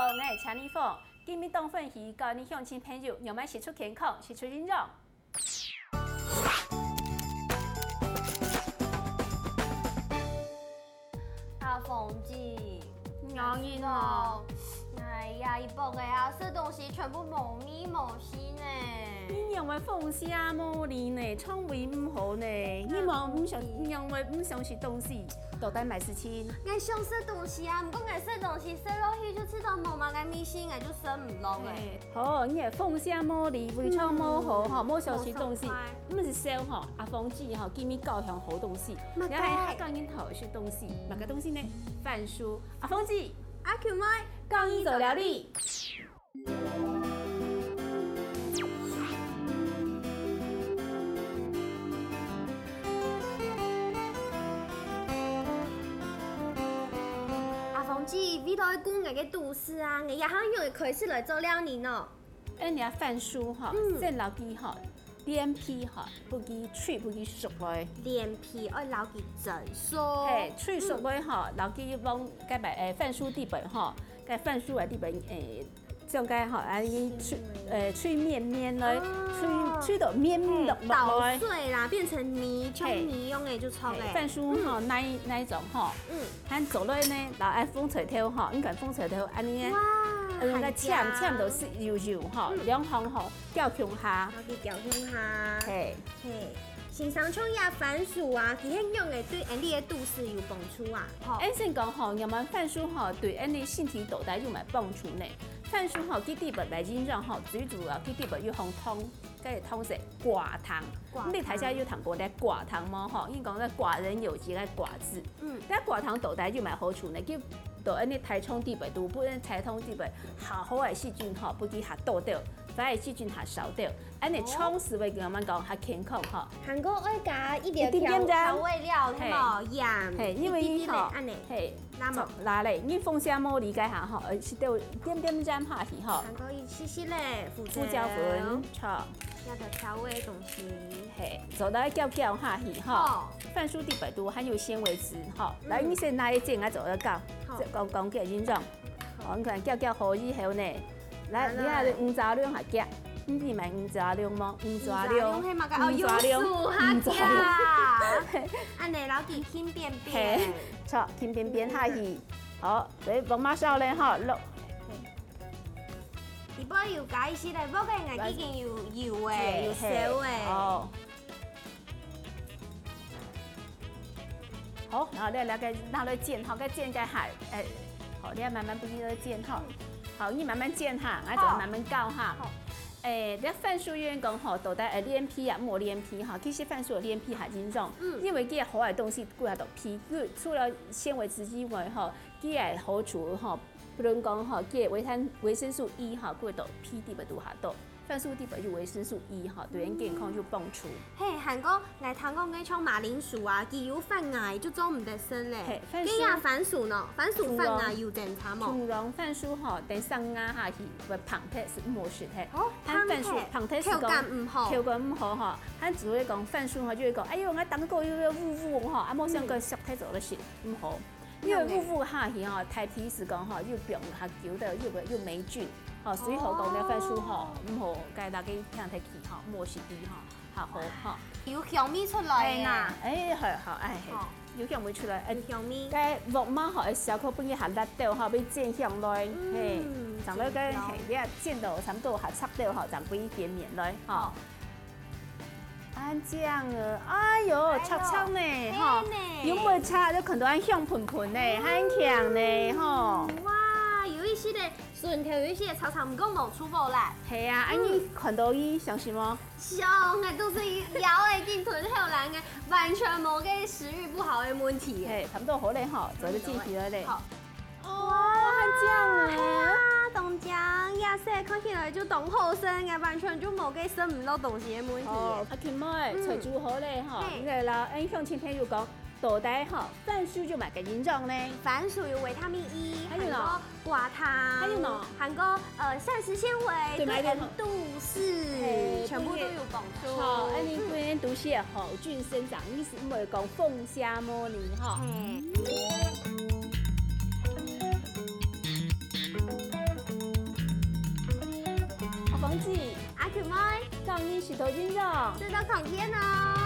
我系陈丽凤，今日当粉鱼教你乡亲朋友慢慢食出健康，食出营养。阿凤姐，养人哦。哎呀，一百个啊，这东西全部冇咪冇西呢。你认为放虾冇利呢，肠胃唔好呢？你认为唔想食东西，到底买事情？我想食东西啊，不过我食东西食落去就吃到冇嘛个咪西，我就食唔落诶。好，你系放虾冇利，胃肠冇好哈，冇想食东西，唔是烧哈。阿凤姐哈，今日教向好东西，你系教人好食东西，哪个东西呢？饭书。阿凤姐，阿 Q 妹，教你做料理。味道会讲个都市啊，我也好用的开始来做料理呢。你啊饭酥哈，先留记哈，连皮哈，不记脆不记熟来。连皮要留记整熟。嘿，脆熟来哈，留记往该摆饭酥底本哈，该饭酥的底本这样该哈，安尼脆面面来，脆到面落捣碎啦，变成泥，像泥用的就炒嘞。饭酥哈，那一种哈，咱做落呢，然后按风吹头哈，你看风吹头安尼。个忝到是油油哈，两行哈吊胸下，吊胸下，嘿，新上葱呀番薯啊，其实用的对你的肚子有帮助啊。先讲哈，我们饭酥哈对你身体豆带有蛮帮助呢。饭酥哈，佢底部来认让哈，最主要佢底部要放汤，跟汤是寡糖。你睇下有糖过咧寡糖吗？哈，因讲咧寡人有节嘅寡字。但寡糖豆带有蛮好处呢，叫到安尼台冲底部都不能台冲底部好好嘅细菌哈，不给它多掉。反而细菌它少掉，安尼冲是会慢慢讲还健康哈。韩国爱加一点调味料，什么盐，因为伊吼，拉嘞，你放虾冇理解下哈，是掉点点沾下去哈。韩国一细细嘞，胡椒粉，错，要的调味东西，嘿，做到搅搅下去哈。饭酥底百度含有纤维质哈，来你先拿一件啊做个搞，讲给认状，你看搅好以后呢。来，你下五杂粮下夹，你知买五杂粮吗？五杂粮，五杂粮，安尼老弟轻便便，错，轻便便下去，好，你放马烧咧哈，落。你不要加一些嘞，不过我已经有油诶，有烧诶。哦。好，然后你来个拿来煎，好，个煎个海，好，你要慢慢不停的煎哈。好，你慢慢煎哈，我就慢慢搞哈。你番薯员讲吼，到底连皮啊，冇连皮哈。其实番薯的连皮还真重，因为佢好的东西佢系到皮，佢除了纤维质之外哈，佢系好处哈，不能讲哈，佢维生素 E 哈，佢到皮底部都下到。番薯底部有维生素 E 哈，对人健康有帮助。嘿，韩国来谈讲嗰种马铃薯啊，佢有饭癌就做唔得生咧。佢呀番薯呢，番薯饭癌有正常冇？土壤番薯吼，等上牙下去，会胖体是冇事体。哦，番薯胖体是讲口感唔好哈。佢只会讲番薯吼，就会讲，哎呦，我当个又糊糊吼，啊冇想个熟体做了是唔好。因为糊糊下去吼，太皮是讲吼，又病下久的又霉菌。哦，所以好讲咧，番薯吼唔好，该大家听睇起吼，冇事啲吼，好吼。有香味出来呐！好，有香味出来，香味。该木马吼，小可本去下辣掉吼，要煎香来，嘿，长到个你啊煎到差不多下插掉吼，长不一点点来，吼。安这样啊，哎呦，擦擦呢，吼，有冇擦就看到安香喷喷呢，很强呢，吼。哇，有一些的。顺条有一些草草唔讲冇出货啦，系啊，你看到伊像什么？像的都是咬的进臀后人嘅，完全冇嘅食欲不好的问题。嘿，差不多好嘞哈，做个进去了嘞。好，哇，很酱啊！冻酱亚色看起来就冻好身嘅，完全就冇嘅生唔到东西嘅问题。阿琴妹，菜煮好嘞哈，你来啦，向前朋友讲。豆带哈，番薯就买个营养呢。番薯有维他命 E， 还有呢，寡糖，还有呢，含个膳食纤维，对人肚饲，全部都有帮助。好，你规年都是好菌生长，意思唔会讲凤虾模拟哈。公子，阿 Q 妹，港英石头军长，知道孔天哦。